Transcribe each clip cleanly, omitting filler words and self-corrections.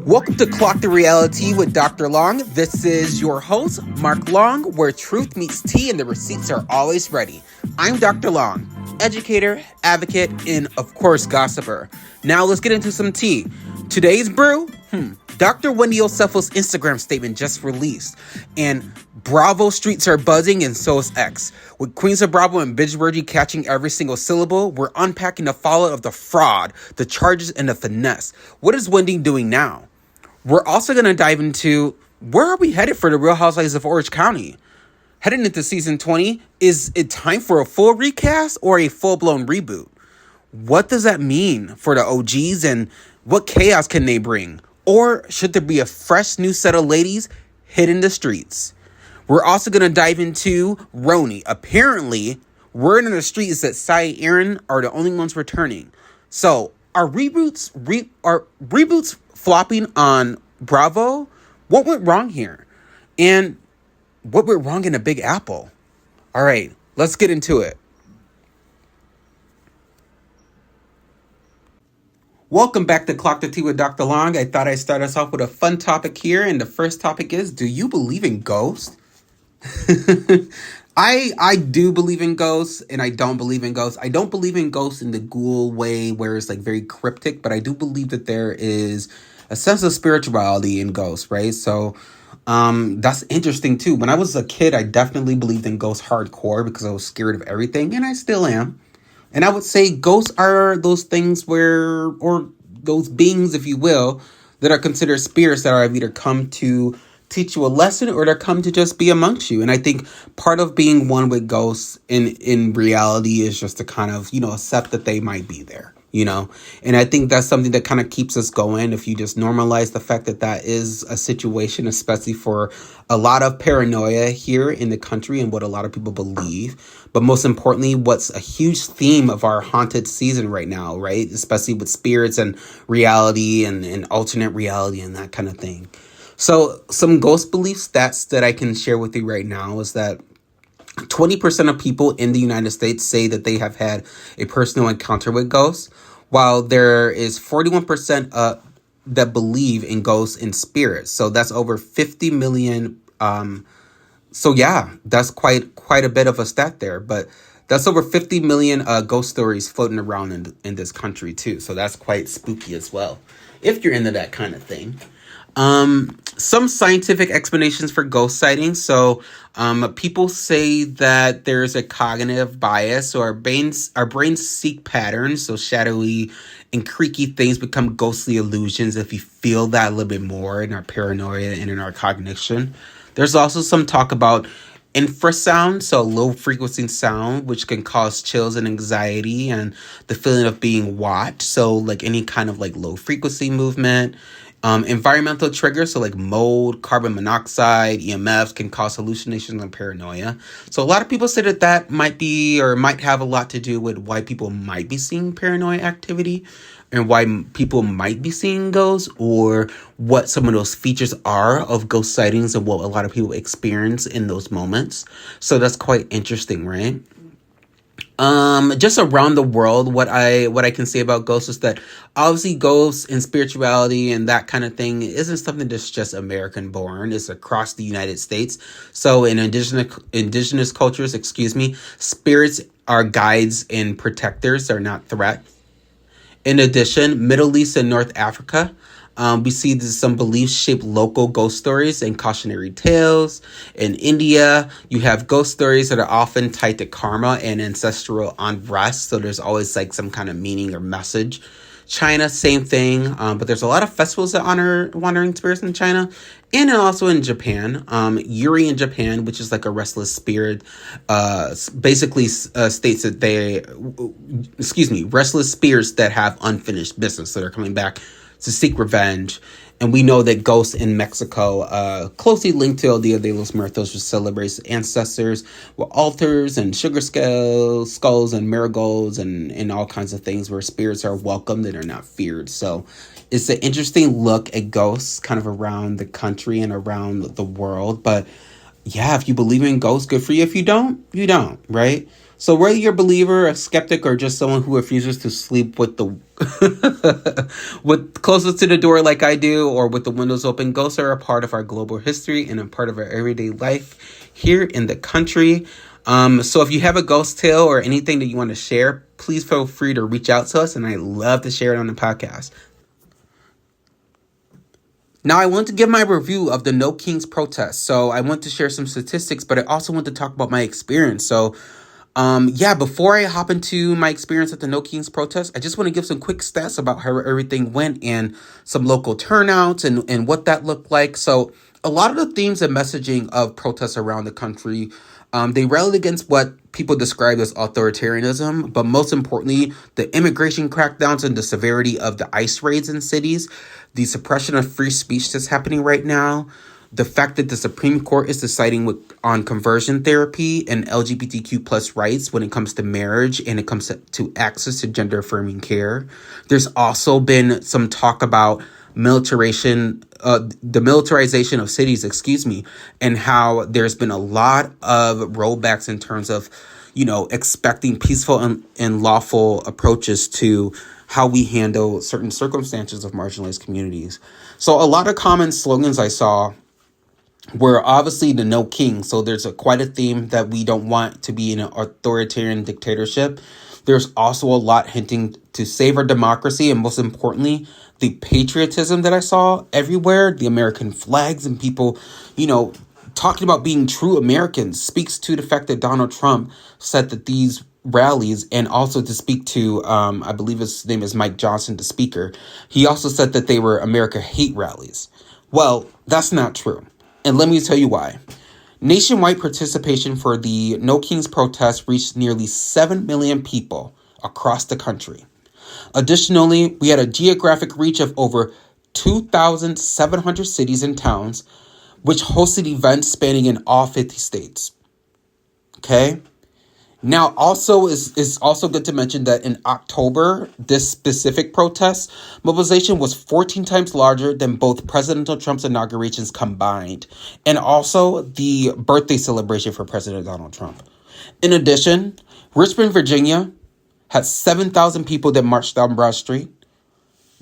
Welcome to Clock the Reality with Dr. Long. This is your host, Mark Long, where truth meets tea and the receipts are always ready. I'm Dr. Long, educator, advocate, and of course, gossiper. Now let's get into some tea. Today's brew? Dr. Wendy Osefo's Instagram statement just released, and Bravo streets are buzzing and so is X. With Queens of Bravo and Bitchworthy catching every single syllable, we're unpacking the fallout of the fraud, the charges, and the finesse. What is Wendy doing now? We're also going to dive into where are we headed for the Real Housewives of Orange County? Heading into season 20, is it time for a full recast or a full-blown reboot? What does that mean for the OGs and what chaos can they bring? Or should there be a fresh new set of ladies hitting the streets? We're also going to dive into Roni. Apparently, word in the street is that Cy and Aaron are the only ones returning. So, are reboots flopping on Bravo? What went wrong here? And what went wrong in the Big Apple? All right, let's get into it. Welcome back to Clock the Tea with Dr. Long. I thought I'd start us off with a fun topic here. And the first topic is, do you believe in ghosts? I do believe in ghosts and I don't believe in ghosts. I don't believe in ghosts in the ghoul way where it's like very cryptic, but I do believe that there is a sense of spirituality in ghosts, right? So that's interesting too. When I was a kid, I definitely believed in ghosts hardcore because I was scared of everything, and I still am. And I would say ghosts are those things or those beings, if you will, that are considered spirits that are either come to teach you a lesson or they're come to just be amongst you. And I think part of being one with ghosts in reality is just to kind of, accept that they might be there, And I think that's something that kind of keeps us going. If you just normalize the fact that that is a situation, especially for a lot of paranoia here in the country and what a lot of people believe. But most importantly, what's a huge theme of our haunted season right now, right? Especially with spirits and reality and alternate reality and that kind of thing. So some ghost belief stats that I can share with you right now is that 20% of people in the United States say that they have had a personal encounter with ghosts, while there is 41% that believe in ghosts and spirits. So that's over 50 million. So yeah, that's quite a bit of a stat there, but that's over 50 million ghost stories floating around in this country too. So that's quite spooky as well, if you're into that kind of thing. Some scientific explanations for ghost sightings. So, people say that there's a cognitive bias, so our brains seek patterns. So shadowy and creaky things become ghostly illusions if you feel that a little bit more in our paranoia and in our cognition. There's also some talk about infrasound, so low frequency sound, which can cause chills and anxiety and the feeling of being watched. So like any kind of like low frequency movement. Environmental triggers, so like mold, carbon monoxide, EMFs can cause hallucinations and paranoia. So a lot of people say that might be or might have a lot to do with why people might be seeing paranoia activity and why people might be seeing ghosts, or what some of those features are of ghost sightings and what a lot of people experience in those moments. So that's quite interesting, right? Just around the world, what I can say about ghosts is that obviously ghosts and spirituality and that kind of thing isn't something that's just American born. It's across the United States. So in indigenous cultures, spirits are guides and protectors. They're not threats. In addition, Middle East and North Africa, we see some beliefs shape local ghost stories and cautionary tales. In India, you have ghost stories that are often tied to karma and ancestral unrest. So there's always like some kind of meaning or message. China, same thing. But there's a lot of festivals that honor wandering spirits in China. And also in Japan, Yuri in Japan, which is like a restless spirit, basically states that restless spirits that have unfinished business. So they're coming back to seek revenge. And we know that ghosts in Mexico, closely linked to El Dia de los Muertos, which celebrates ancestors with altars and sugar skulls and marigolds and all kinds of things where spirits are welcomed and are not feared. So it's an interesting look at ghosts kind of around the country and around the world. But Yeah, if you believe in ghosts, good for you. If you don't, you don't, right? So whether you're a believer, a skeptic, or just someone who refuses to sleep with the with closest to the door like I do, or with the windows open, ghosts are a part of our global history and a part of our everyday life here in the country. So if you have a ghost tale or anything that you want to share, please feel free to reach out to us, and I love to share it on the podcast. Now, I want to give my review of the No Kings protest. So, I want to share some statistics, but I also want to talk about my experience. So, yeah, before I hop into my experience at the No Kings protest, I just want to give some quick stats about how everything went and some local turnouts and what that looked like. So, a lot of the themes and messaging of protests around the country, they rallied against what people describe as authoritarianism, but most importantly, the immigration crackdowns and the severity of the ICE raids in cities, the suppression of free speech that's happening right now, the fact that the Supreme Court is deciding on conversion therapy and LGBTQ plus rights when it comes to marriage and it comes to access to gender affirming care. There's also been some talk about the militarization of cities, and how there's been a lot of rollbacks in terms of, expecting peaceful and lawful approaches to how we handle certain circumstances of marginalized communities. So a lot of common slogans I saw were obviously the No King. So there's quite a theme that we don't want to be in an authoritarian dictatorship. There's also a lot hinting to save our democracy, and most importantly, the patriotism that I saw everywhere, the American flags and people, talking about being true Americans, speaks to the fact that Donald Trump said that these rallies, and also to speak to, I believe his name is Mike Johnson, the speaker, he also said that they were America hate rallies. Well, that's not true. And let me tell you why. Nationwide participation for the No Kings protest reached nearly 7 million people across the country. Additionally, we had a geographic reach of over 2,700 cities and towns, which hosted events spanning in all 50 states. Okay? Now, also is also good to mention that in October, this specific protest mobilization was 14 times larger than both President Trump's inaugurations combined, and also the birthday celebration for President Donald Trump. In addition, Richmond, Virginia, had 7,000 people that marched down Broad Street.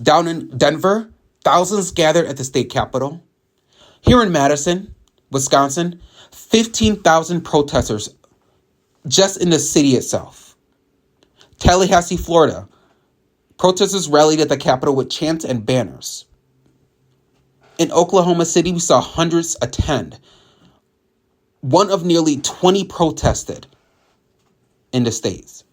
Down in Denver, thousands gathered at the state capitol. Here in Madison, Wisconsin, 15,000 protesters just in the city itself. Tallahassee, Florida, protesters rallied at the Capitol with chants and banners. In Oklahoma City, we saw hundreds attend. One of nearly 20 protested in the states.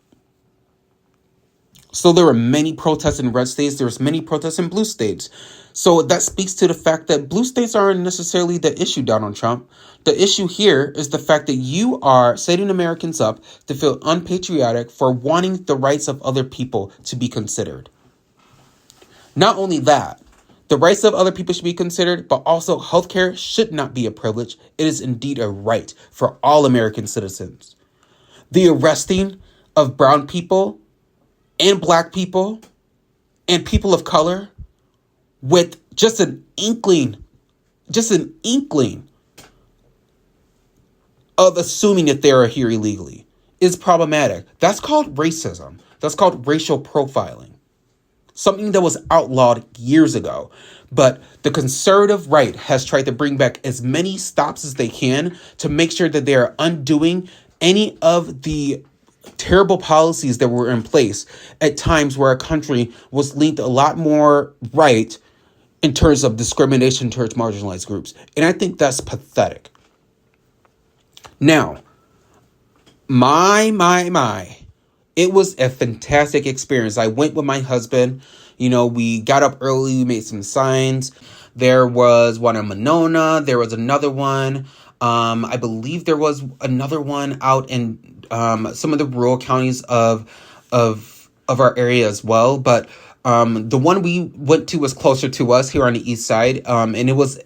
So there were many protests in red states. There was many protests in blue states. So that speaks to the fact that blue states aren't necessarily the issue, Donald Trump. The issue here is the fact that you are setting Americans up to feel unpatriotic for wanting the rights of other people to be considered. Not only that, the rights of other people should be considered, but also healthcare should not be a privilege. It is indeed a right for all American citizens. The arresting of brown people and black people and people of color with just an inkling of assuming that they are here illegally is problematic. That's called racism. That's called racial profiling. Something that was outlawed years ago. But the conservative right has tried to bring back as many stops as they can to make sure that they are undoing any of the terrible policies that were in place at times where our country was leaned a lot more right in terms of discrimination towards marginalized groups. And I think that's pathetic. Now, it was a fantastic experience. I went with my husband. We got up early, we made some signs. There was one in Monona. There was another one. I believe there was another one out in some of the rural counties of our area as well. But the one we went to was closer to us here on the east side, and it was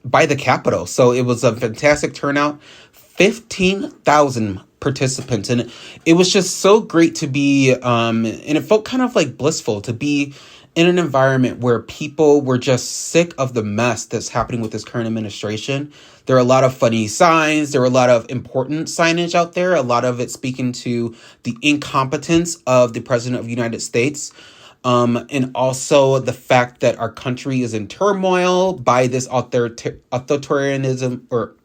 by the Capitol. So it was a fantastic turnout. 15,000 participants, and it was just so great to be, and it felt kind of like blissful to be in an environment where people were just sick of the mess that's happening with this current administration. There are a lot of funny signs. There are a lot of important signage out there. A lot of it speaking to the incompetence of the president of the United States. And also the fact that our country is in turmoil by this authoritarianism, or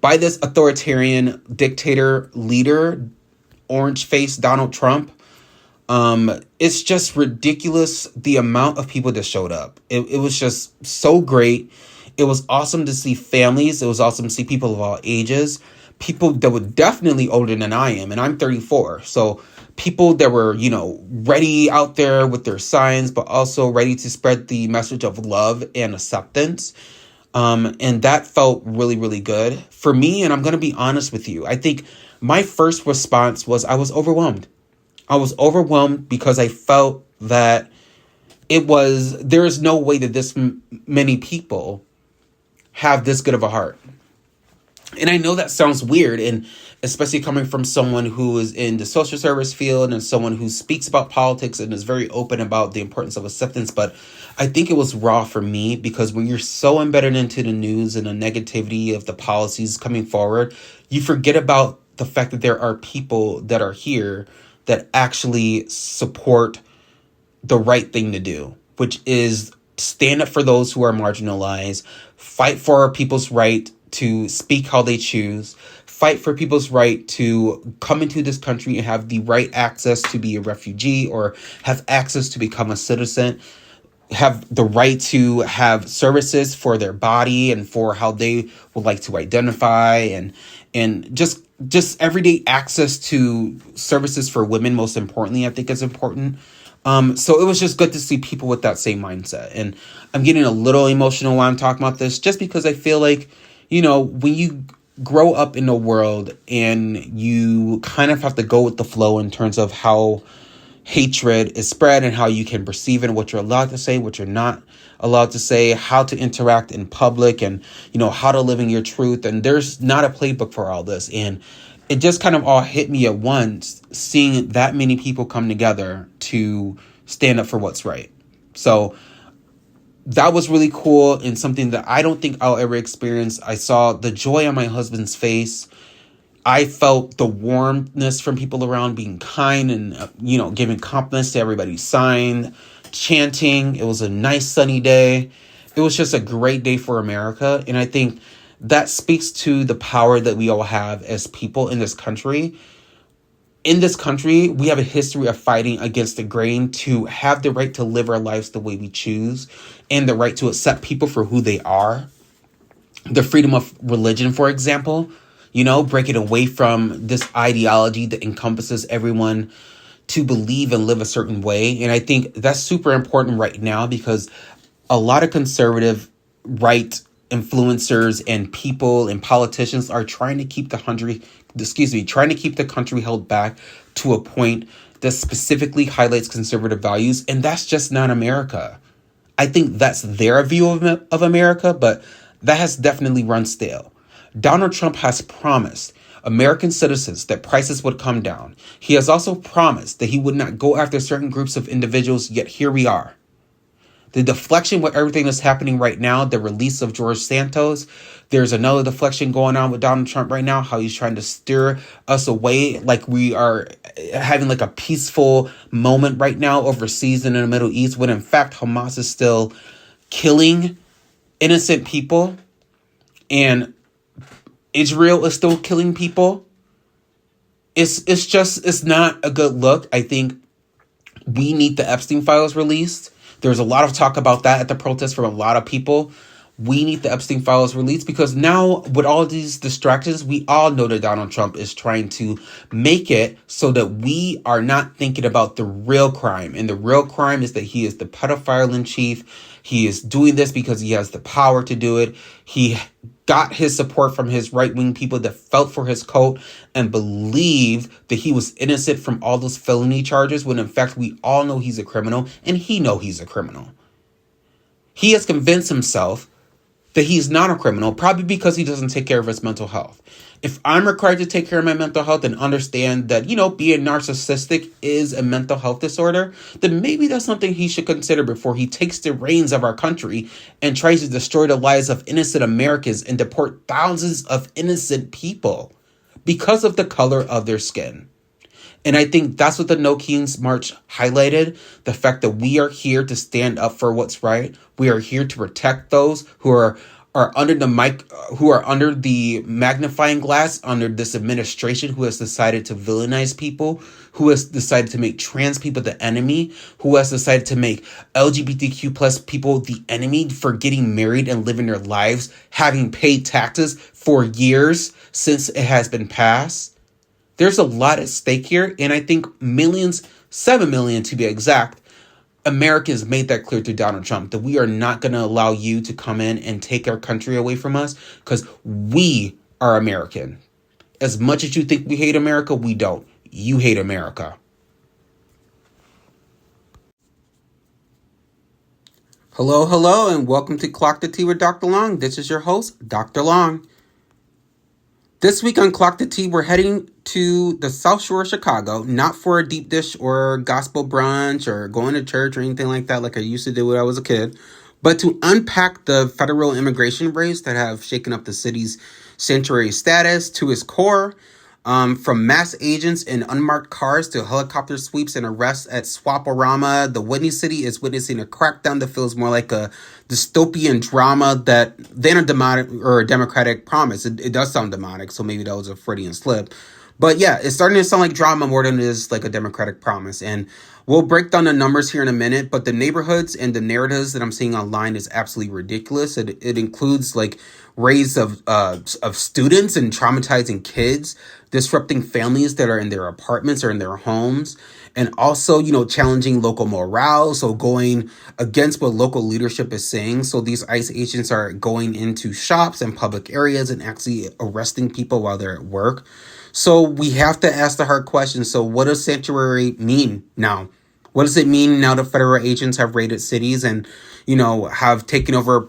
by this authoritarian dictator leader, orange-faced Donald Trump. It's just ridiculous the amount of people that showed up. It was just so great. It was awesome to see families. It was awesome to see people of all ages. People that were definitely older than I am, and I'm 34. So people that were, ready out there with their signs, but also ready to spread the message of love and acceptance. And that felt really, really good for me. And I'm going to be honest with you. I think my first response was I was overwhelmed. I was overwhelmed because I felt that there is no way that this many people have this good of a heart. And I know that sounds weird, and especially coming from someone who is in the social service field and someone who speaks about politics and is very open about the importance of acceptance. But I think it was raw for me, because when you're so embedded into the news and the negativity of the policies coming forward, you forget about the fact that there are people that are here that actually support the right thing to do, which is stand up for those who are marginalized, fight for people's right to speak how they choose, fight for people's right to come into this country and have the right access to be a refugee or have access to become a citizen, have the right to have services for their body and for how they would like to identify, and just everyday access to services for women, most importantly, I think is important. So it was just good to see people with that same mindset. And I'm getting a little emotional while I'm talking about this, just because I feel like, when you grow up in the world and you kind of have to go with the flow in terms of how hatred is spread and how you can perceive it, and what you're allowed to say, what you're not allowed to say, how to interact in public, and, how to live in your truth. And there's not a playbook for all this. And it just kind of all hit me at once, seeing that many people come together to stand up for what's right. So that was really cool, and something that I don't think I'll ever experience. I saw the joy on my husband's face. I felt the warmness from people around, being kind and, giving compliments to everybody, signed, chanting. It was a nice sunny day. It was just a great day for America. And I think that speaks to the power that we all have as people in this country. In this country, we have a history of fighting against the grain to have the right to live our lives the way we choose, and the right to accept people for who they are. The freedom of religion, for example, breaking away from this ideology that encompasses everyone to believe and live a certain way. And I think that's super important right now, because a lot of conservative right influencers and people and politicians are trying to keep the country held back to a point that specifically highlights conservative values. And that's just not America. I think that's their view of America, but that has definitely run stale. Donald Trump has promised American citizens that prices would come down. He has also promised that he would not go after certain groups of individuals, yet here we are. The deflection with everything that's happening right now, the release of George Santos, there's another deflection going on with Donald Trump right now, how he's trying to steer us away, like we are having like a peaceful moment right now overseas in the Middle East, when in fact Hamas is still killing innocent people, and Israel is still killing people. It's not a good look. I think we need the Epstein files released. There's a lot of talk about that at the protest from a lot of people. We need the Epstein files released, because now with all these distractions, we all know that Donald Trump is trying to make it so that we are not thinking about the real crime. And the real crime is that he is the pedophile in chief. He is doing this because he has the power to do it. He got his support from his right-wing people that felt for his coat and believed that he was innocent from all those felony charges, when in fact we all know he's a criminal, and he know he's a criminal. He has convinced himself that he's not a criminal, probably because he doesn't take care of his mental health. If I'm required to take care of my mental health and understand that, being narcissistic is a mental health disorder, then maybe that's something he should consider before he takes the reins of our country and tries to destroy the lives of innocent Americans and deport thousands of innocent people because of the color of their skin. And I think that's what the No Kings March highlighted, the fact that we are here to stand up for what's right. We are here to protect those who are under the who are under the magnifying glass under this administration, who has decided to villainize people, who has decided to make trans people the enemy, who has decided to make LGBTQ plus people the enemy for getting married and living their lives, having paid taxes for years since it has been passed. There's a lot at stake here, and I think millions, 7 million to be exact, Americans made that clear to Donald Trump, that we are not going to allow you to come in and take our country away from us, because we are American. As much as you think we hate America, we don't. You hate America. Hello, and welcome to Clock the Tea with Dr. Long. This is your host, Dr. Long. This week on Clock the Tea, we're heading to the South Shore of Chicago, not for a deep dish or gospel brunch or going to church or anything like that, like I used to do when I was a kid, but to unpack the federal immigration raids that have shaken up the city's sanctuary status to its core. From mass agents in unmarked cars to helicopter sweeps and arrests at Swaporama, the Whitney City is witnessing a crackdown that feels more like a dystopian drama than a demonic or a democratic promise. It does sound demonic, so maybe that was a Freudian slip. But yeah, it's starting to sound like drama more than it is like a democratic promise. And we'll break down the numbers here in a minute, but the neighborhoods and the narratives that I'm seeing online is absolutely ridiculous. It includes like raids of students and traumatizing kids, disrupting families that are in their apartments or in their homes, and also, challenging local morale. So going against what local leadership is saying. So these ICE agents are going into shops and public areas and actually arresting people while they're at work. So we have to ask the hard question. So what does sanctuary mean now? What does it mean now that federal agents have raided cities and, have taken over,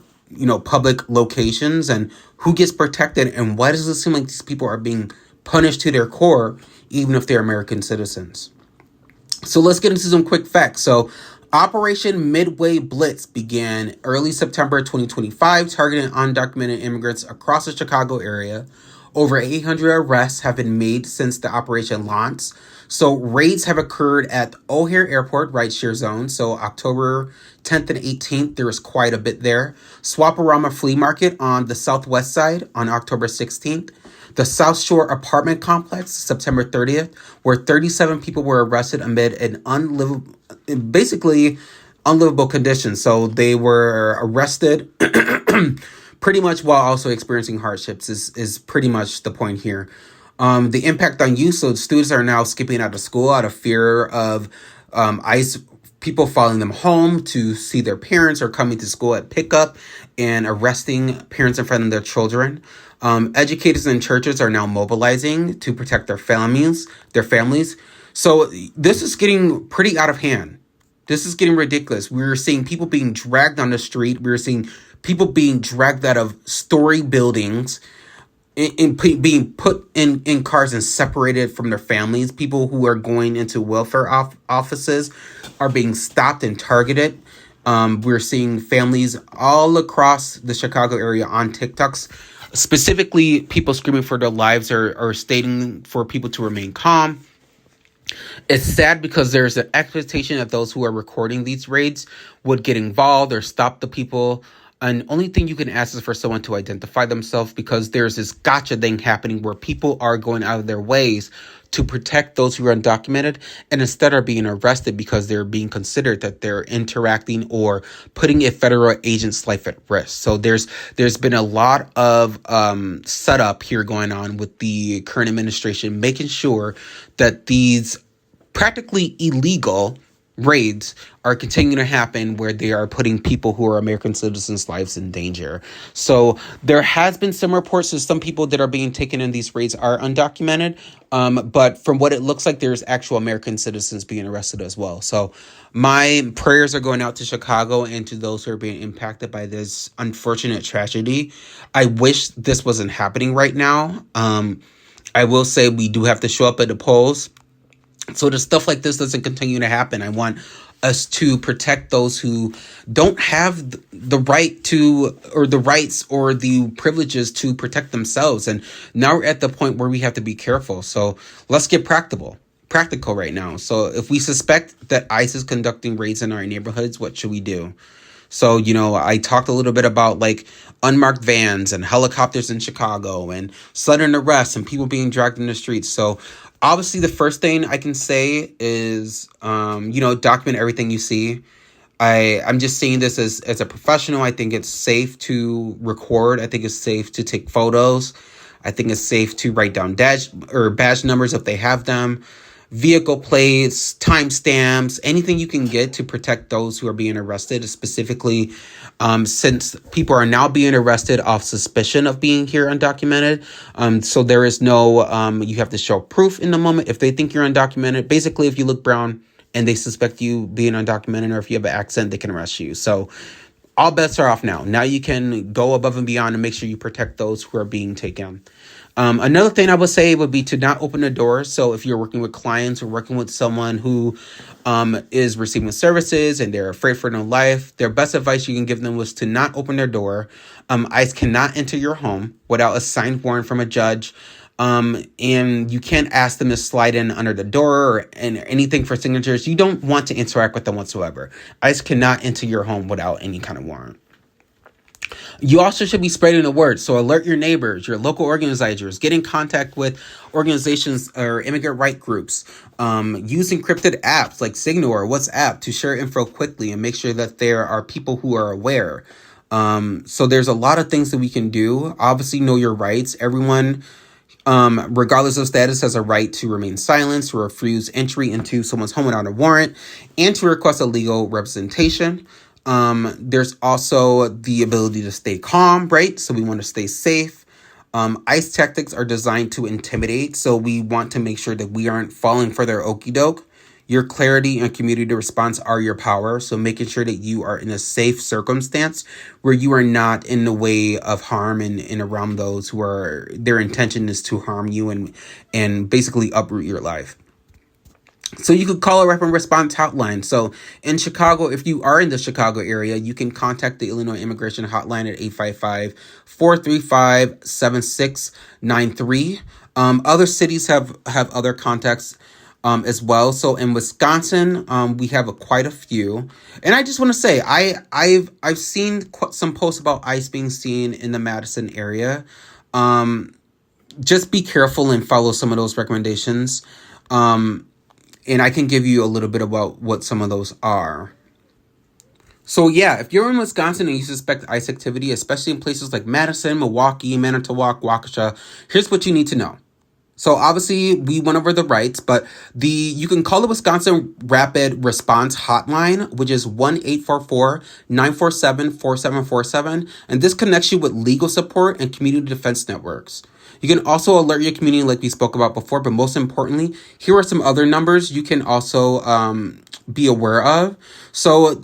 public locations, and who gets protected? And why does it seem like these people are being punished to their core, even if they're American citizens? So let's get into some quick facts. So Operation Midway Blitz began early September 2025, targeting undocumented immigrants across the Chicago area. Over 800 arrests have been made since the operation launched. So raids have occurred at O'Hare Airport rideshare zone. So October 10th and 18th, there was quite a bit there. Swaporama Flea Market on the southwest side on October 16th. The South Shore apartment complex, September 30th, where 37 people were arrested amid an basically unlivable conditions. So they were arrested pretty much while also experiencing hardships is pretty much the point here. The impact on youth, so students are now skipping out of school out of fear of ICE people following them home to see their parents, or coming to school at pickup and arresting parents in front of their children. Educators and churches are now mobilizing to protect their families. So this is getting pretty out of hand. This is getting ridiculous. We're seeing people being dragged on the street. We're seeing people being dragged out of story buildings, being put in cars and separated from their families. People who are going into welfare offices are being stopped and targeted. We're seeing families all across the Chicago area on TikToks, specifically people screaming for their lives or stating for people to remain calm. It's sad because there's an expectation that those who are recording these raids would get involved or stop the people. And only thing you can ask is for someone to identify themselves, because there's this gotcha thing happening where people are going out of their ways to protect those who are undocumented, and instead are being arrested because they're being considered that they're interacting or putting a federal agent's life at risk. So there's been a lot of setup here going on with the current administration, making sure that these practically illegal raids are continuing to happen where they are putting people who are American citizens' lives in danger. So there has been some reports that some people that are being taken in these raids are undocumented. But from what it looks like, there's actual American citizens being arrested as well. So my prayers are going out to Chicago and to those who are being impacted by this unfortunate tragedy. I wish this wasn't happening right now. I will say we do have to show up at the polls so that stuff like this doesn't continue to happen. I want us to protect those who don't have the right to, or the rights or the privileges to protect themselves. And now we're at the point where we have to be careful. So let's get practical right now. So if we suspect that ICE is conducting raids in our neighborhoods, what should we do? So, I talked a little bit about like unmarked vans and helicopters in Chicago and sudden arrests and people being dragged in the streets. So obviously the first thing I can say is, document everything you see. I'm just saying this as a professional. I think it's safe to record. I think it's safe to take photos. I think it's safe to write down badge numbers if they have them, vehicle plates, timestamps, anything you can get to protect those who are being arrested, specifically since people are now being arrested off suspicion of being here undocumented. So there is no, you have to show proof in the moment. If they think you're undocumented, basically if you look brown and they suspect you being undocumented, or if you have an accent, they can arrest you. So all bets are off now. Now you can go above and beyond and make sure you protect those who are being taken. Another thing I would say would be to not open the door. So if you're working with clients or working with someone who is receiving services and they're afraid for their life, their best advice you can give them was to not open their door. ICE cannot enter your home without a signed warrant from a judge. And you can't ask them to slide in under the door and anything for signatures. You don't want to interact with them whatsoever. ICE cannot enter your home without any kind of warrant. You also should be spreading the word. So alert your neighbors, your local organizers, get in contact with organizations or immigrant right groups. Use encrypted apps like Signal or WhatsApp to share info quickly and make sure that there are people who are aware. So there's a lot of things that we can do. Obviously, know your rights. Everyone, regardless of status, has a right to remain silent, to refuse entry into someone's home without a warrant, and to request a legal representation. There's also the ability to stay calm, right? So we want to stay safe. ICE tactics are designed to intimidate, so we want to make sure that we aren't falling for their okie doke. Your clarity and community response are your power, so making sure that you are in a safe circumstance where you are not in the way of harm and around those who are, their intention is to harm you and basically uproot your life. So you could call a rapid response hotline. So in Chicago, if you are in the Chicago area, you can contact the Illinois Immigration Hotline at 855-435-7693. Other cities have other contacts as well. So in Wisconsin, we have quite a few. And I just want to say, I've seen some posts about ICE being seen in the Madison area. Just be careful and follow some of those recommendations. And I can give you a little bit about what some of those are. So yeah, if you're in Wisconsin and you suspect ICE activity, especially in places like Madison, Milwaukee, Manitowoc, Waukesha, here's what you need to know. So obviously we went over the rights, but you can call the Wisconsin Rapid Response Hotline, which is 1-844-947-4747. And this connects you with legal support and community defense networks. You can also alert your community like we spoke about before, but most importantly, here are some other numbers you can also be aware of. So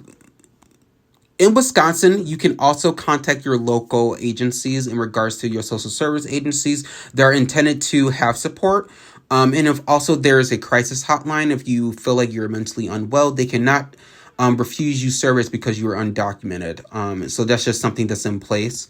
in Wisconsin, you can also contact your local agencies in regards to your social service agencies that are intended to have support. And if also there is a crisis hotline, if you feel like you're mentally unwell, they cannot refuse you service because you are undocumented. So that's just something that's in place.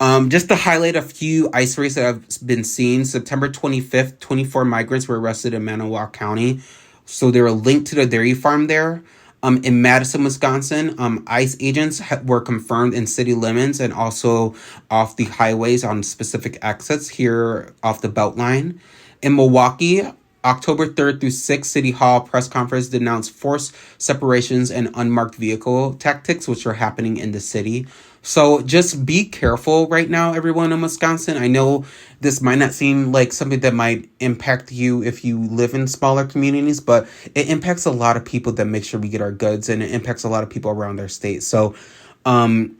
Just to highlight a few ICE raids that have been seen, September 25th, 24 migrants were arrested in Manitowoc County. So they were linked to the dairy farm there. In Madison, Wisconsin, ICE agents were confirmed in city limits and also off the highways on specific exits here off the Beltline. In Milwaukee, October 3rd through 6th, City Hall press conference denounced forced separations and unmarked vehicle tactics, which are happening in the city. So just be careful right now, everyone in Wisconsin. I know this might not seem like something that might impact you if you live in smaller communities, but it impacts a lot of people that make sure we get our goods, and it impacts a lot of people around our state. So, um,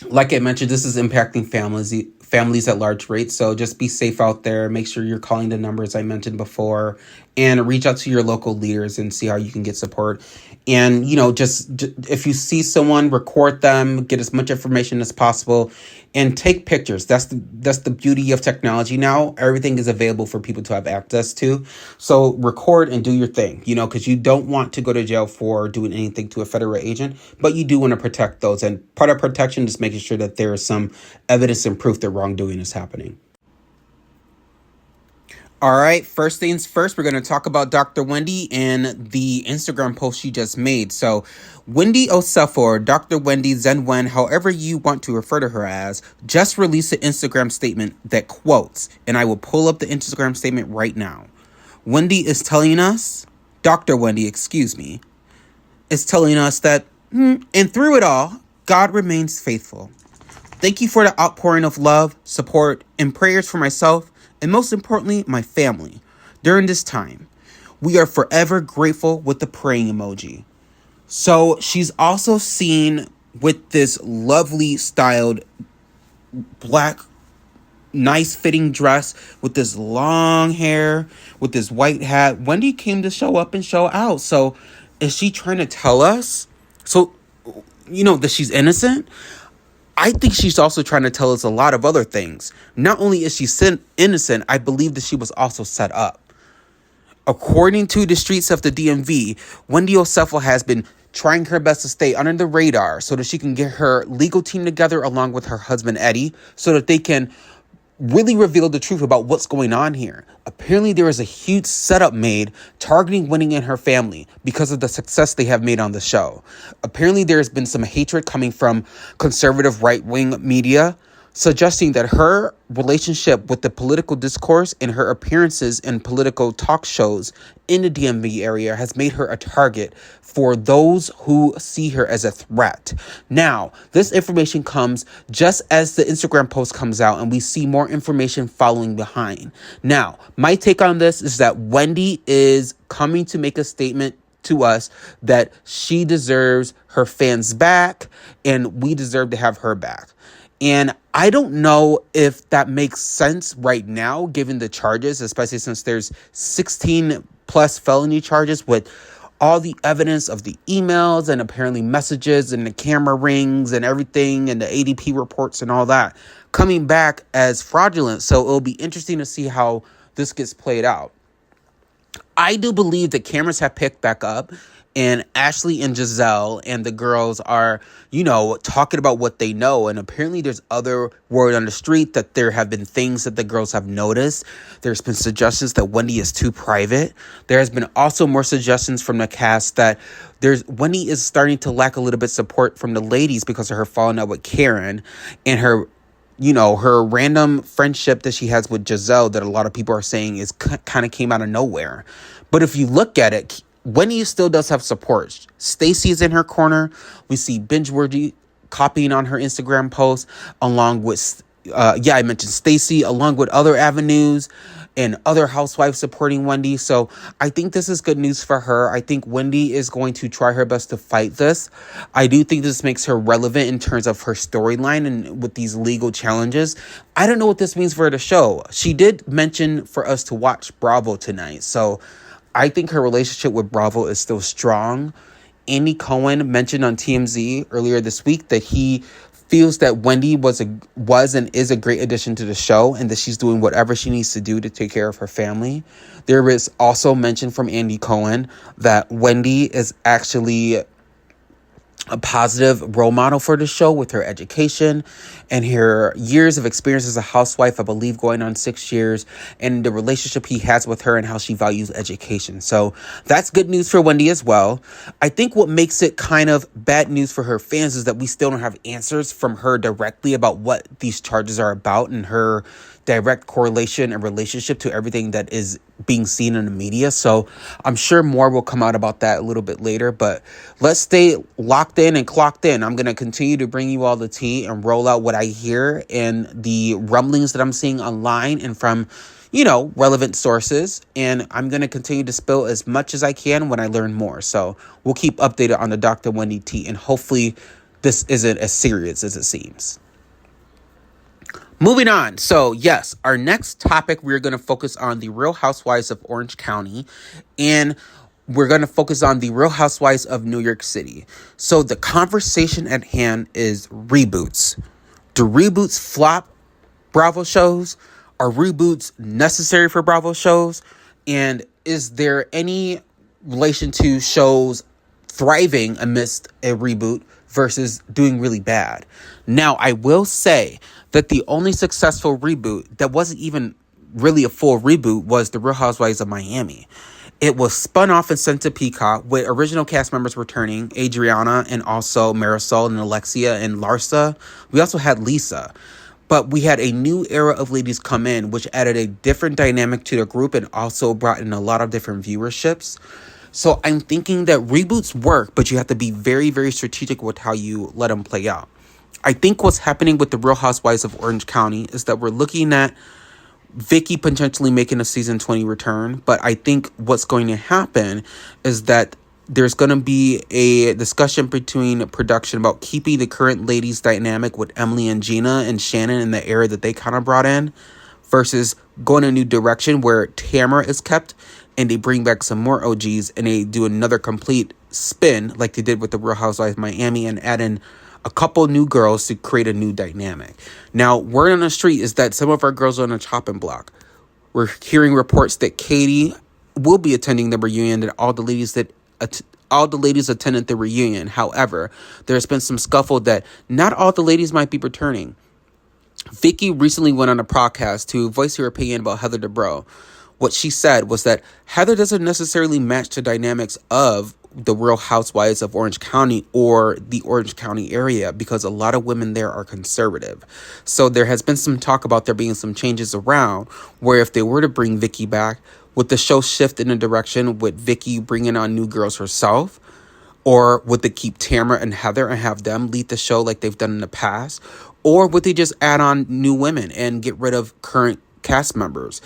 like I mentioned, this is impacting families at large rates. So just be safe out there. Make sure you're calling the numbers I mentioned before, and reach out to your local leaders and see how you can get support. And just if you see someone, record them, get as much information as possible, and take pictures. That's the beauty of technology now. Everything is available for people to have access to. So record and do your thing. Because you don't want to go to jail for doing anything to a federal agent, but you do want to protect those. And part of protection is making sure that there is some evidence and proof that wrongdoing is happening. All right, first things first, we're going to talk about Dr. Wendy and the Instagram post she just made. So, Wendy Osefo, or Dr. Wendy Zenwen, however you want to refer to her as, just released an Instagram statement that quotes, and I will pull up the Instagram statement right now. Wendy is telling us, Dr. Wendy, excuse me, is telling us that, and through it all, God remains faithful. Thank you for the outpouring of love, support, and prayers for myself, and most importantly, my family, during this time. We are forever grateful with the praying emoji. So she's also seen with this lovely styled black, nice fitting dress with this long hair, with this white hat. Wendy came to show up and show out. So is she trying to tell us, that she's innocent? I think she's also trying to tell us a lot of other things. Not only is she innocent, I believe that she was also set up. According to the streets of the DMV, Wendy Osefo has been trying her best to stay under the radar so that she can get her legal team together along with her husband, Eddie, so that they can really reveal the truth about what's going on here. Apparently, there is a huge setup made targeting Wendy and her family because of the success they have made on the show. Apparently, there has been some hatred coming from conservative right-wing media, suggesting that her relationship with the political discourse and her appearances in political talk shows in the DMV area has made her a target for those who see her as a threat. Now, this information comes just as the Instagram post comes out, and we see more information following behind. Now, my take on this is that Wendy is coming to make a statement to us that she deserves her fans back, and we deserve to have her back. And I don't know if that makes sense right now, given the charges, especially since there's 16 plus felony charges with all the evidence of the emails and apparently messages and the camera rings and everything and the ADP reports and all that coming back as fraudulent. So it'll be interesting to see how this gets played out. I do believe that cameras have picked back up, and Ashley and Giselle and the girls are, talking about what they know. And apparently there's other word on the street that there have been things that the girls have noticed. There's been suggestions that Wendy is too private. There has been also more suggestions from the cast that Wendy is starting to lack a little bit support from the ladies because of her falling out with Karen and her random friendship that she has with Giselle that a lot of people are saying is kind of came out of nowhere. But if you look at it, Wendy still does have support. Stacey is in her corner. We see Bingeworthy copying on her Instagram post, along with, I mentioned Stacey, along with other avenues and other housewives supporting Wendy. So I think this is good news for her. I think Wendy is going to try her best to fight this. I do think this makes her relevant in terms of her storyline and with these legal challenges. I don't know what this means for the show. She did mention for us to watch Bravo tonight. So I think her relationship with Bravo is still strong. Andy Cohen mentioned on TMZ earlier this week that he feels that Wendy was and is a great addition to the show, and that she's doing whatever she needs to do to take care of her family. There is also mention from Andy Cohen that Wendy is actually a positive role model for the show with her education and her years of experience as a housewife, I believe going on 6 years, and the relationship he has with her and how she values education. So that's good news for Wendy as well. I think what makes it kind of bad news for her fans is that we still don't have answers from her directly about what these charges are about and her direct correlation and relationship to everything that is being seen in the media. So I'm sure more will come out about that a little bit later, but let's stay locked in and clocked in. I'm going to continue to bring you all the tea and roll out what I hear and the rumblings that I'm seeing online and from, relevant sources. And I'm going to continue to spill as much as I can when I learn more. So we'll keep updated on the Dr. Wendy T, and hopefully this isn't as serious as it seems. Moving on. So, yes, our next topic, we're going to focus on the Real Housewives of Orange County, and we're going to focus on the Real Housewives of New York City. So, the conversation at hand is reboots. Do reboots flop Bravo shows? Are reboots necessary for Bravo shows? And is there any relation to shows thriving amidst a reboot versus doing really bad? Now, I will say that the only successful reboot that wasn't even really a full reboot was The Real Housewives of Miami. It was spun off and sent to Peacock with original cast members returning, Adriana and also Marisol and Alexia and Larsa. We also had Lisa. But we had a new era of ladies come in, which added a different dynamic to the group and also brought in a lot of different viewerships. So I'm thinking that reboots work, but you have to be very, very strategic with how you let them play out. I think what's happening with the Real Housewives of Orange County is that we're looking at Vicky potentially making a season 20 return. But I think what's going to happen is that there's going to be a discussion between production about keeping the current ladies dynamic with Emily and Gina and Shannon in the era that they kind of brought in versus going a new direction where Tamara is kept and they bring back some more OGs and they do another complete spin like they did with the Real Housewives of Miami and add in a couple new girls to create a new dynamic. Now, word on the street is that some of our girls are on a chopping block. We're hearing reports that Katie will be attending the reunion, that all the ladies attended the reunion. However, there's been some scuffle that not all the ladies might be returning. Vicky recently went on a podcast to voice her opinion about Heather Dubrow. What she said was that Heather doesn't necessarily match the dynamics of the Real Housewives of Orange County or the Orange County area because a lot of women there are conservative. So there has been some talk about there being some changes around where if they were to bring Vicky back, would the show shift in a direction with Vicky bringing on new girls herself? Or would they keep Tamara and Heather and have them lead the show like they've done in the past? Or would they just add on new women and get rid of current cast members?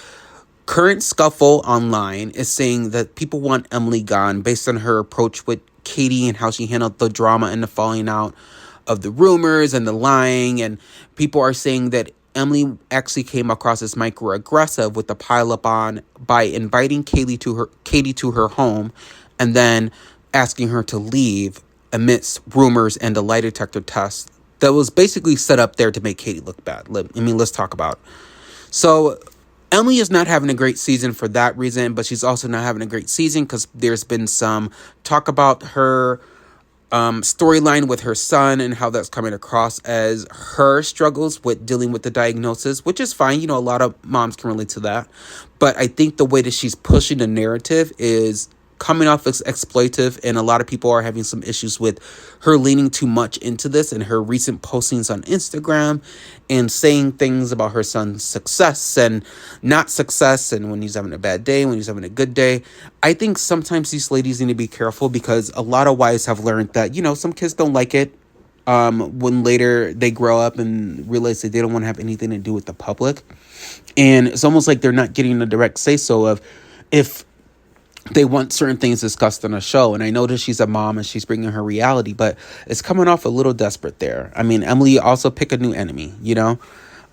Current scuffle online is saying that people want Emily gone based on her approach with Katie and how she handled the drama and the falling out of the rumors and the lying. And people are saying that Emily actually came across as microaggressive with the pileup on by inviting Katie to her home and then asking her to leave amidst rumors and a lie detector test that was basically set up there to make Katie look bad. Let's talk about it. So Emily is not having a great season for that reason, but she's also not having a great season because there's been some talk about her storyline with her son and how that's coming across as her struggles with dealing with the diagnosis, which is fine. A lot of moms can relate to that. But I think the way that she's pushing the narrative is coming off as exploitive, and a lot of people are having some issues with her leaning too much into this and her recent postings on Instagram and saying things about her son's success and not success and when he's having a bad day, when he's having a good day. I think sometimes these ladies need to be careful because a lot of wives have learned that, some kids don't like it when later they grow up and realize that they don't want to have anything to do with the public. And it's almost like they're not getting a direct say-so of if they want certain things discussed on a show. And I know that she's a mom and she's bringing her reality, but it's coming off a little desperate there. I mean, Emily also pick a new enemy,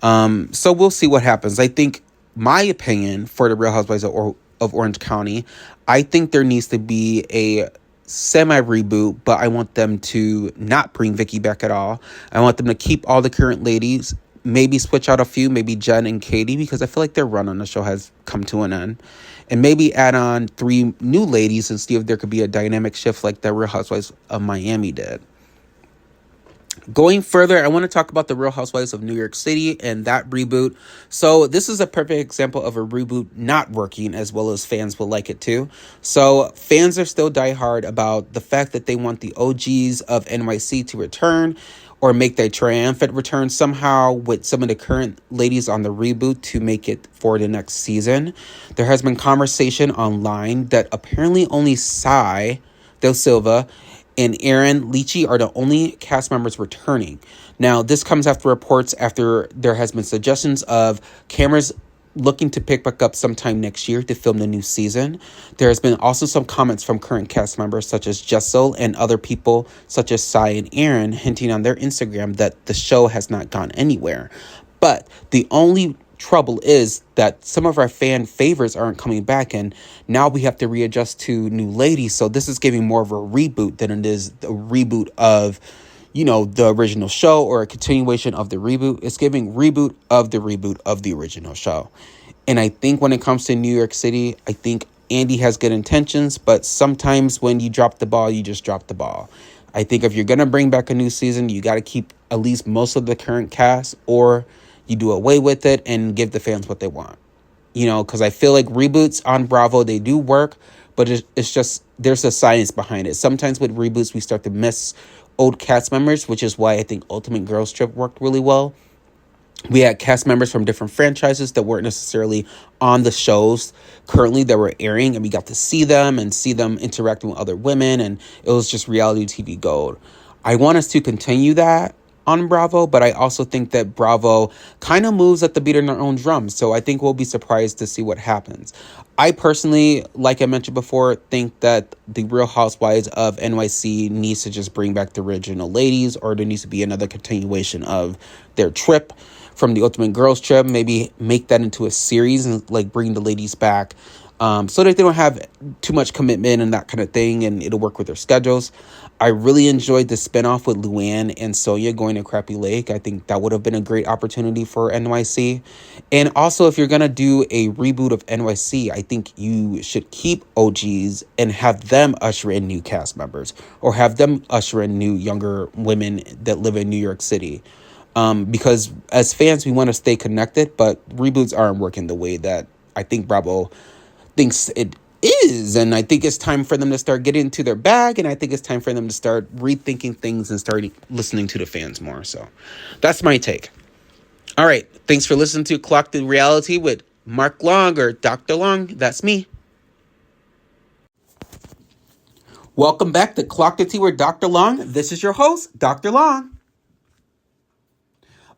so we'll see what happens. I think my opinion for the Real Housewives of Orange County, I think there needs to be a semi-reboot, but I want them to not bring Vicky back at all. I want them to keep all the current ladies, maybe switch out a few, maybe Jen and Katie, because I feel like their run on the show has come to an end. And maybe add on 3 new ladies and see if there could be a dynamic shift like the Real Housewives of Miami did. Going further, I want to talk about the Real Housewives of New York City and that reboot. So this is a perfect example of a reboot not working as well as fans will like it too. So fans are still diehard about the fact that they want the OGs of NYC to return. or make their triumphant return somehow with some of the current ladies on the reboot to make it for the next season. There has been conversation online that apparently only Sai Del Silva and Aaron Leachy are the only cast members returning. Now, this comes after reports after there has been suggestions of cameras looking to pick back up sometime next year to film the new season. There has been also some comments from current cast members such as Jessel and other people such as Sai and Aaron hinting on their Instagram that the show has not gone anywhere. But the only trouble is that some of our fan favorites aren't coming back, and now we have to readjust to new ladies. So this is giving more of a reboot than it is a reboot of, the original show or a continuation of the reboot. It's giving reboot of the original show. And I think when it comes to New York City, I think Andy has good intentions, but sometimes when you drop the ball, you just drop the ball. I think if you're going to bring back a new season, you got to keep at least most of the current cast, or you do away with it and give the fans what they want. Because I feel like reboots on Bravo, they do work, but it's just, there's a science behind it. Sometimes with reboots, we start to miss old cast members, which is why I think Ultimate Girls Trip worked really well. We had cast members from different franchises that weren't necessarily on the shows currently that were airing, and we got to see them interacting with other women, and it was just reality TV gold. I want us to continue that on Bravo, but I also think that Bravo kind of moves at the beat of their own drum, so I think we'll be surprised to see what happens. I personally, like I mentioned before, think that the Real Housewives of NYC needs to just bring back the original ladies, or there needs to be another continuation of their trip from the Ultimate Girls Trip. Maybe make that into a series and bring the ladies back, so that they don't have too much commitment and that kind of thing, and it'll work with their schedules. I really enjoyed the spinoff with Luann and Sonia going to Crappy Lake. I think that would have been a great opportunity for NYC. And also, if you're going to do a reboot of NYC, I think you should keep OGs and have them usher in new cast members, or have them usher in new younger women that live in New York City. Because as fans, we want to stay connected, but reboots aren't working the way that I think Bravo thinks it is. And I think it's time for them to start getting into their bag, and I think it's time for them to start rethinking things and start listening to the fans more. So that's my take. All right. Thanks for listening to Clocked in Reality with Mark Long, or Dr. Long. That's me. Welcome back to Clocked in Tea with Dr. Long. This is your host, Dr. Long.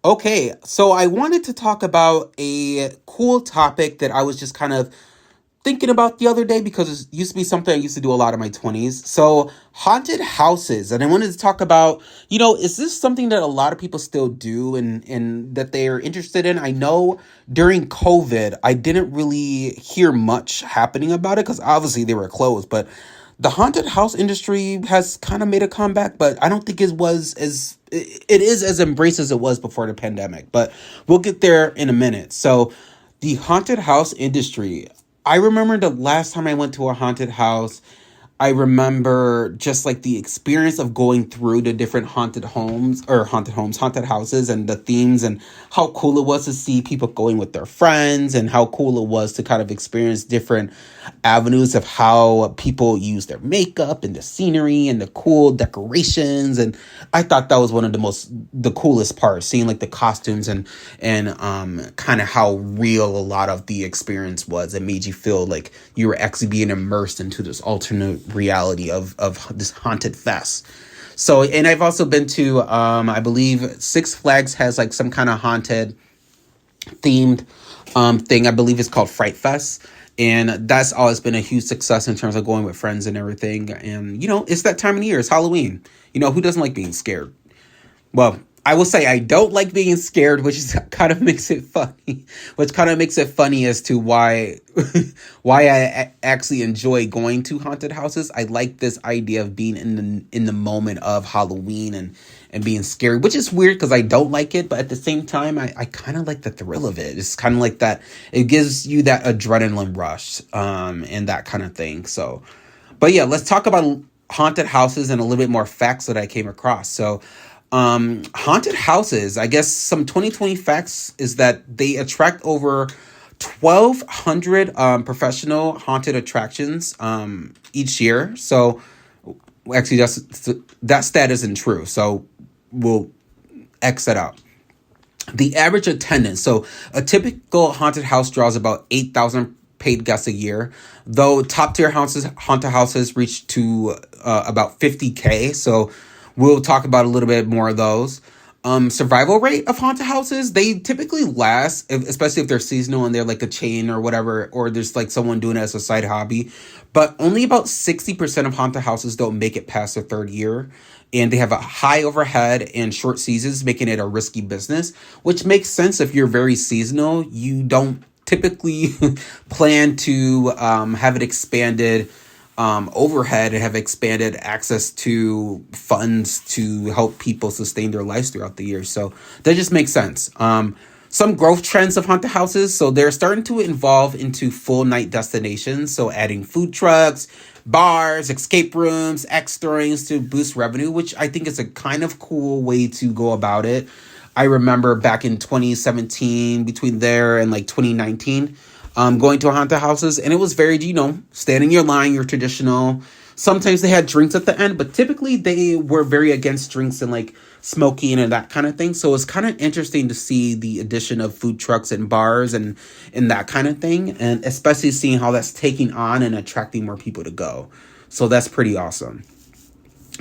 Okay, so I wanted to talk about a cool topic that I was just kind of thinking about the other day, because it used to be something I used to do a lot in my 20s. So haunted houses. And I wanted to talk about, is this something that a lot of people still do and that they're interested in? I know during COVID, I didn't really hear much happening about it because obviously they were closed. But the haunted house industry has kind of made a comeback, but I don't think it is as embraced as it was before the pandemic. But we'll get there in a minute. So the haunted house industry, I remember the last time I went to a haunted house, I remember just the experience of going through the different haunted houses, and the themes, and how cool it was to see people going with their friends, and how cool it was to kind of experience different avenues of how people use their makeup and the scenery and the cool decorations. And I thought that was one of the coolest parts, seeing the costumes and kind of how real a lot of the experience was. It made you feel like you were actually being immersed into this alternate reality of this haunted fest. So, and I've also been to, I believe Six Flags has some kind of haunted themed thing. I believe it's called Fright Fest. And that's always been a huge success in terms of going with friends and everything. And, it's that time of the year. It's Halloween. Who doesn't like being scared? Well, I will say I don't like being scared, which kind of makes it funny. Which kind of makes it funny as to why I actually enjoy going to haunted houses. I like this idea of being in the moment of Halloween and being scared, which is weird because I don't like it, but at the same time, I kind of like the thrill of it. It's kind of like that. It gives you that adrenaline rush, and that kind of thing. So, but yeah, let's talk about haunted houses and a little bit more facts that I came across. So, haunted houses, I guess some 2020 facts is that they attract over 1,200 professional haunted attractions each year. So actually that stat isn't true. So we'll X that out. The average attendance. So a typical haunted house draws about 8,000 paid guests a year, though top tier haunted houses reach to about 50K. So we'll talk about a little bit more of those. Survival rate of haunted houses, they typically last, especially if they're seasonal and they're like a chain or whatever, or there's like someone doing it as a side hobby. But only about 60% of haunted houses don't make it past their third year. And they have a high overhead and short seasons, making it a risky business, which makes sense if you're very seasonal. You don't typically plan to have it expanded overhead and have expanded access to funds to help people sustain their lives throughout the year. So that just makes sense. Some growth trends of haunted houses. So they're starting to evolve into full night destinations. So adding food trucks, bars, escape rooms, X-Stories to boost revenue, which I think is a kind of cool way to go about it. I remember back in 2017, between there and like 2019, going to haunted houses, and it was very, stand in your line, your traditional. Sometimes they had drinks at the end, but typically they were very against drinks and like smoking and that kind of thing. So it's kind of interesting to see the addition of food trucks and bars and that kind of thing, and especially seeing how that's taking on and attracting more people to go. So that's pretty awesome.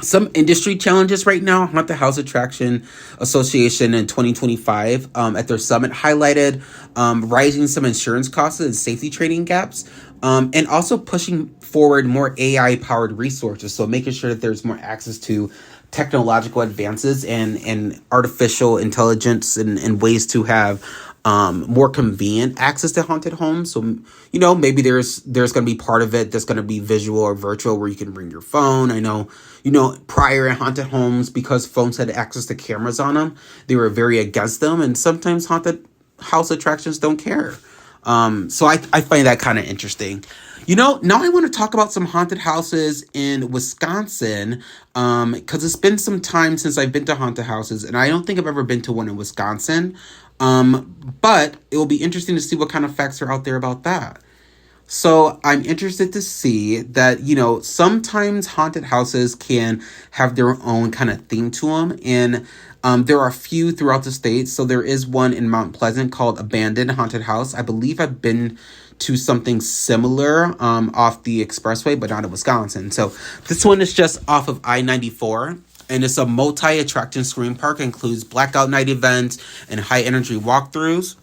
Some industry challenges right now. Haunted House Attraction Association in 2025 at their summit highlighted rising some insurance costs and safety training gaps, and also pushing forward more AI-powered resources. So making sure that there's more access to technological advances and artificial intelligence and ways to have more convenient access to haunted homes. So, maybe there's going to be part of it that's going to be visual or virtual where you can bring your phone. I know, prior in haunted homes, because phones had access to cameras on them, they were very against them. And sometimes haunted house attractions don't care. So I find that kind of interesting. Now I want to talk about some haunted houses in Wisconsin, because it's been some time since I've been to haunted houses, and I don't think I've ever been to one in Wisconsin. But it will be interesting to see what kind of facts are out there about that. So I'm interested to see that, sometimes haunted houses can have their own kind of theme to them. And there are a few throughout the state. So there is one in Mount Pleasant called Abandoned Haunted House. I believe I've been to something similar off the expressway, but not in Wisconsin. So this one is just off of I-94. And it's a multi-attraction screen park, includes blackout night events and high-energy walkthroughs.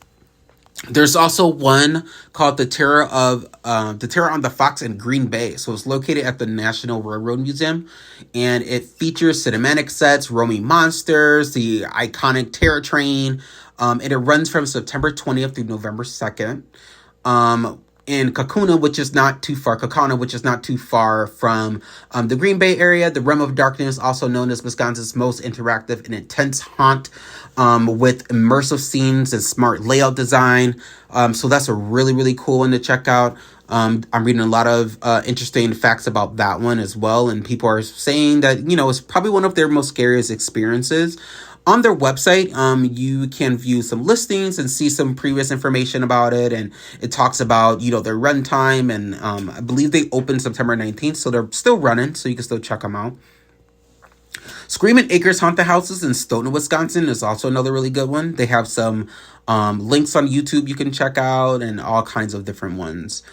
There's also one called the Terror on the Fox in Green Bay. So it's located at the National Railroad Museum, and it features cinematic sets, roaming monsters, the iconic Terror Train, and it runs from September 20th through November 2nd. In Kaukauna, which is not too far from the Green Bay area. The Realm of Darkness, also known as Wisconsin's most interactive and intense haunt, with immersive scenes and smart layout design. So that's a really, really cool one to check out. I'm reading a lot of interesting facts about that one as well, and people are saying that, it's probably one of their most scariest experiences. On their website, you can view some listings and see some previous information about it. And it talks about, their runtime. And I believe they opened September 19th. So they're still running. So you can still check them out. Screaming Acres Haunted Houses in Stoughton, Wisconsin is also another really good one. They have some links on YouTube you can check out and all kinds of different ones.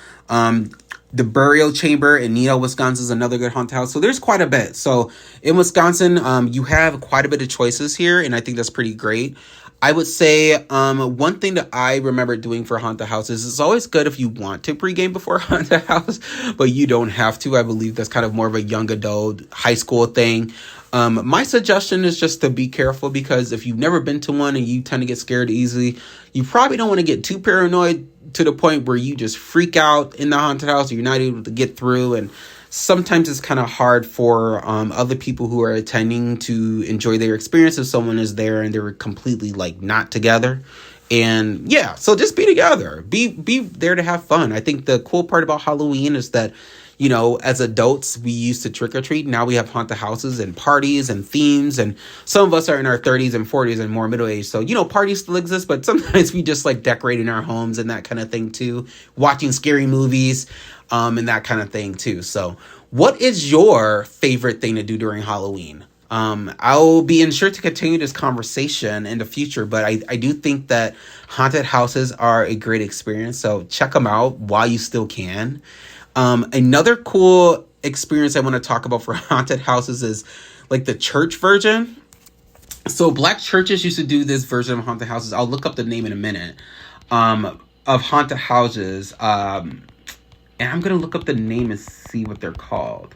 The Burial Chamber in Neenah, Wisconsin is another good haunted house. So there's quite a bit. So in Wisconsin, you have quite a bit of choices here, and I think that's pretty great. I would say one thing that I remember doing for haunted houses is always good if you want to pregame before a haunted house, but you don't have to. I believe that's kind of more of a young adult, high school thing. My suggestion is just to be careful, because if you've never been to one and you tend to get scared easily, you probably don't want to get too paranoid to the point where you just freak out in the haunted house. You're not able to get through, and sometimes it's kind of hard for other people who are attending to enjoy their experience if someone is there and they're completely like not together. And yeah, so just be together, be there to have fun. I think the cool part about Halloween is that, as adults, we used to trick or treat. Now we have haunted houses and parties and themes. And some of us are in our 30s and 40s and more middle age. So, parties still exist, but sometimes we just like decorating our homes and that kind of thing too. Watching scary movies and that kind of thing too. So what is your favorite thing to do during Halloween? I'll be sure to continue this conversation in the future, but I do think that haunted houses are a great experience. So check them out while you still can. Another cool experience I want to talk about for haunted houses is like the church version. So black churches used to do this version of haunted houses. I'll look up the name in a minute. Of haunted houses. And I'm gonna look up the name and see what they're called.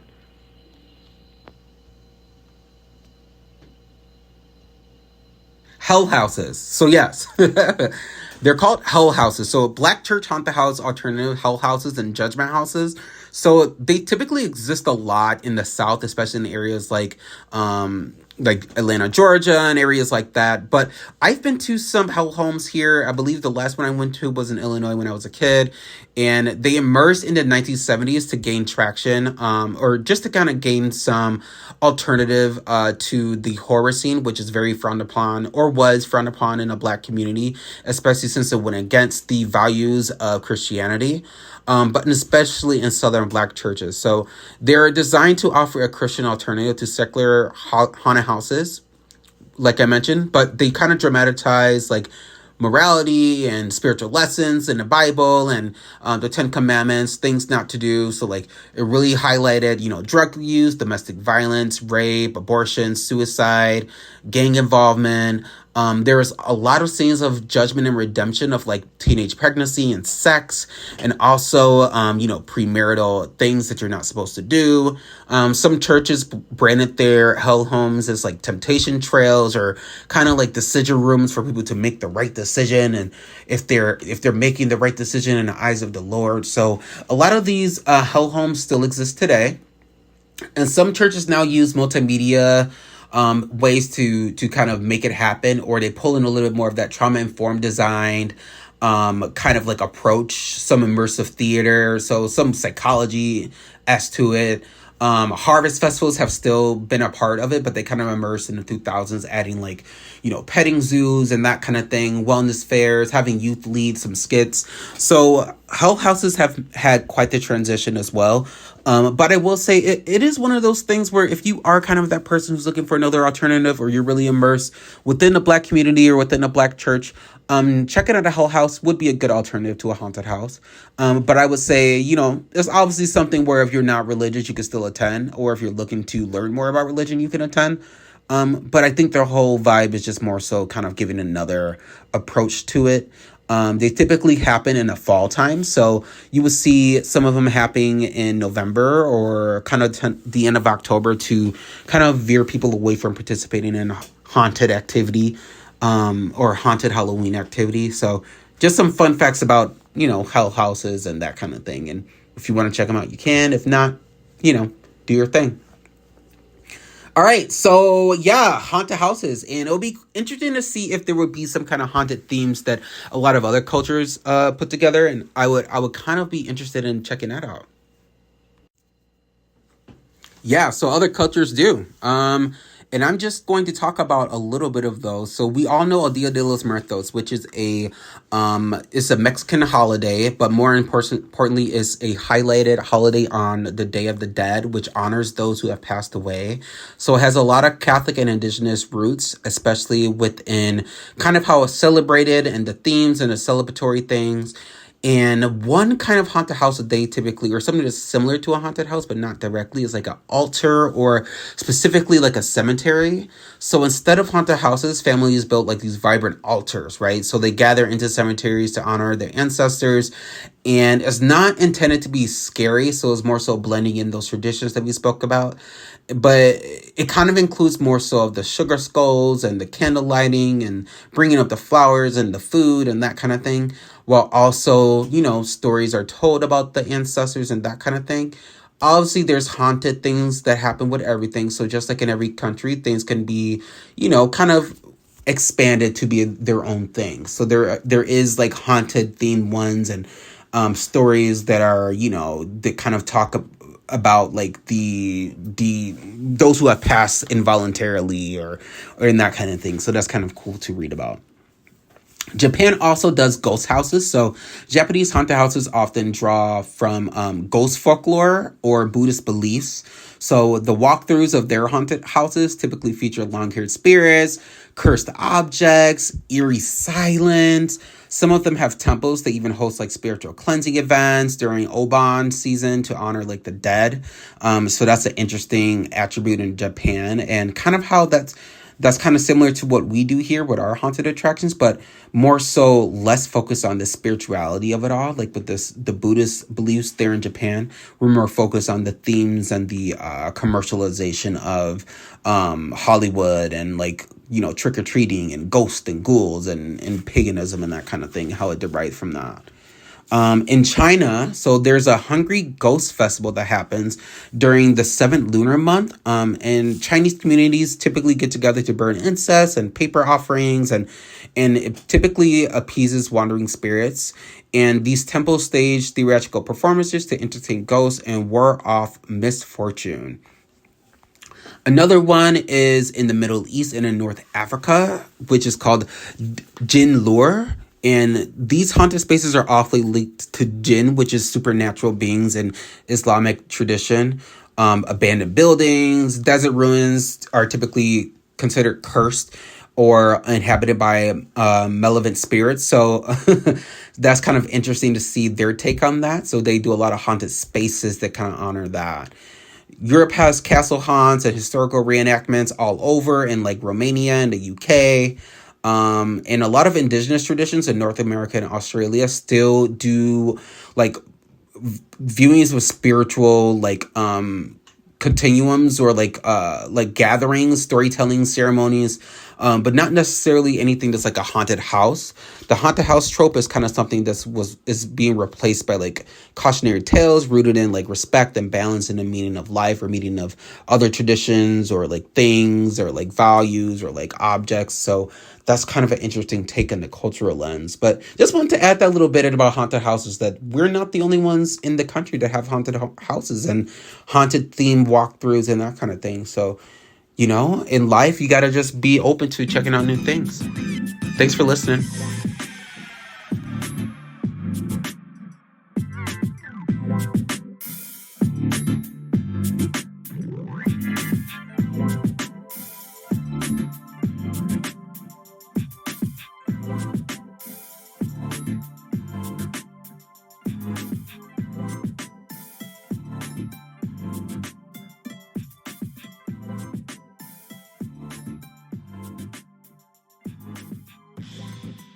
Hell houses. So yes, they're called hell houses. So black church haunted house, alternative hell houses, and judgment houses. So they typically exist a lot in the South, especially in areas like Atlanta, Georgia, and areas like that. But I've been to some hell homes here. I believe the last one I went to was in Illinois when I was a kid, and they emerged in the 1970s to gain traction, or just to kind of gain some alternative to the horror scene, which is very frowned upon or was frowned upon in a black community, especially since it went against the values of Christianity. But especially in Southern black churches. So they're designed to offer a Christian alternative to secular haunted houses, like I mentioned, but they kind of dramatize like morality and spiritual lessons in the Bible and the Ten Commandments, things not to do. So like it really highlighted, drug use, domestic violence, rape, abortion, suicide, gang involvement. There was a lot of scenes of judgment and redemption of like teenage pregnancy and sex, and also, premarital things that you're not supposed to do. Some churches branded their hell homes as like temptation trails or kind of like decision rooms for people to make the right decision, and if they're making the right decision in the eyes of the Lord. So a lot of these hell homes still exist today, and some churches now use multimedia ways to kind of make it happen, or they pull in a little bit more of that trauma informed design kind of like approach, some immersive theater, so some psychology as to it. Harvest festivals have still been a part of it, but they kind of immersed in the 2000s, adding like, petting zoos and that kind of thing, wellness fairs, having youth lead some skits. So hell houses have had quite the transition as well. But I will say it is one of those things where if you are kind of that person who's looking for another alternative, or you're really immersed within the black community or within a black church, checking out a hell house would be a good alternative to a haunted house. But I would say, there's obviously something where if you're not religious, you can still attend, or if you're looking to learn more about religion, you can attend. But I think their whole vibe is just more so kind of giving another approach to it. They typically happen in the fall time, so you will see some of them happening in November or kind of the end of October to kind of veer people away from participating in haunted activity, or haunted Halloween activity. So just some fun facts about, hell houses and that kind of thing. And if you want to check them out, you can. If not, do your thing. All right, so yeah, haunted houses, and it'll be interesting to see if there would be some kind of haunted themes that a lot of other cultures put together, and I would kind of be interested in checking that out. Yeah, so other cultures do. And I'm just going to talk about a little bit of those. So we all know El Dia de los Muertos, which is a Mexican holiday, but more importantly is a highlighted holiday on the Day of the Dead, which honors those who have passed away. So it has a lot of Catholic and indigenous roots, especially within kind of how it's celebrated and the themes and the celebratory things. And one kind of haunted house that they typically, or something that's similar to a haunted house, but not directly, is like an altar, or specifically like a cemetery. So instead of haunted houses, families built like these vibrant altars, right? So they gather into cemeteries to honor their ancestors. And it's not intended to be scary, so it's more so blending in those traditions that we spoke about. But it kind of includes more so of the sugar skulls and the candle lighting and bringing up the flowers and the food and that kind of thing. While also, stories are told about the ancestors and that kind of thing. Obviously, there's haunted things that happen with everything. So just like in every country, things can be, kind of expanded to be their own thing. So there is like haunted themed ones, and stories that are, that kind of talk about like the those who have passed involuntarily or in that kind of thing. So that's kind of cool to read about. Japan also does ghost houses. So Japanese haunted houses often draw from ghost folklore or Buddhist beliefs. So the walkthroughs of their haunted houses typically feature long-haired spirits, cursed objects, eerie silence. Some of them have temples. They even host like spiritual cleansing events during Obon season to honor like the dead. So that's an interesting attribute in Japan, and kind of how that's kind of similar to what we do here with our haunted attractions, but more so less focused on the spirituality of it all. Like with the Buddhist beliefs there in Japan, we're more focused on the themes and the commercialization of Hollywood and like, trick or treating and ghosts and ghouls and paganism and that kind of thing, how it derived from that. In China, so there's a Hungry Ghost Festival that happens during the 7th lunar month. And Chinese communities typically get together to burn incense and paper offerings, and it typically appeases wandering spirits. And these temples stage theatrical performances to entertain ghosts and ward off misfortune. Another one is in the Middle East and in North Africa, which is called Jinn Lure. And these haunted spaces are awfully linked to jinn, which is supernatural beings in Islamic tradition. Abandoned buildings, desert ruins are typically considered cursed or inhabited by malevolent spirits. So that's kind of interesting to see their take on that. So they do a lot of haunted spaces that kind of honor that. Europe has castle haunts and historical reenactments all over in like Romania and the UK. And a lot of indigenous traditions in North America and Australia still do like viewings with spiritual like continuums or like gatherings, storytelling ceremonies, but not necessarily anything that's like a haunted house. The haunted house trope is kind of something is being replaced by like cautionary tales rooted in like respect and balance in the meaning of life or meaning of other traditions or like things or like values or like objects. So that's kind of an interesting take on the cultural lens. But just wanted to add that little bit about haunted houses, that we're not the only ones in the country that have haunted houses and haunted themed walkthroughs and that kind of thing. So, in life, you got to just be open to checking out new things. Thanks for listening.